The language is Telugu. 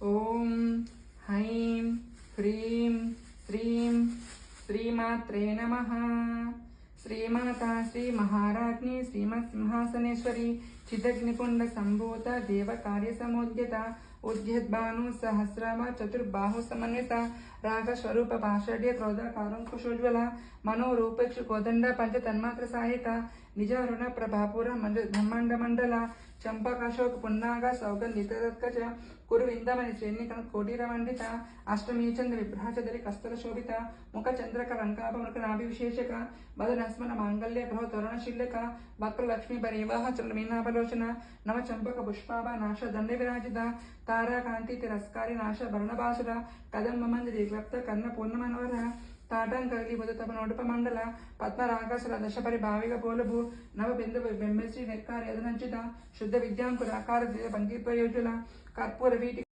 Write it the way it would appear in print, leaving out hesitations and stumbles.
ఓం హ్రైం హ్రీం శ్రీం శ్రీమాత్రే నమః. శ్రీమాతా శ్రీ మహారాజ్ఞి శ్రీమత్ సింహాసనేశ్వరి చిదగ్నికుండ సంభూత దేవ కార్య సముద్యత ఉద్యద్భాను సహస్రవ చతుర్బాహు సమన్విత రాగ స్వరూప పాషడ్య క్రోధకారం కుశోజ్వల మనోరూపక్షు కోదండ పంచ తన్మాత్ర సాహిత నిజ రుణ ప్రభాపుర బ్రహ్మాండ మండల చంపకాశోక పున్నాగ సౌగంధితకచ కురు విందమని శ్రేణి కోటిర మండిత అష్టమీ చంద్ర విభ్రాచదరి కస్తర శోభిత ముఖ చంద్రక లంకాప ముఖ నాభి విశేషక వదనస్మన మాంగళ్య గ్రహ తోరణ శిల్లక వక్ర లక్ష్మీ పరివాహ చంద్రమీనాపలోచన నవ చంపక పుష్పాభ నాశ దండ విరాజిత తారా కాంతి తిరస్కారి నాశ భరణభాసుర కదంబ మంజరి క్లప్త కర్ణ పూర్ణమనోహర తాటం కగిలి బుధతప నోడుప మండల పద్మరాకాశల దశ పరిభావిక పోలభు నవ బిందు బెంబశ్రీ నెక్కారి యదనంచిత శుద్ధ విద్యాంకుర ఆకార పంక్తి ప్రయోజుల కర్పూర వీటి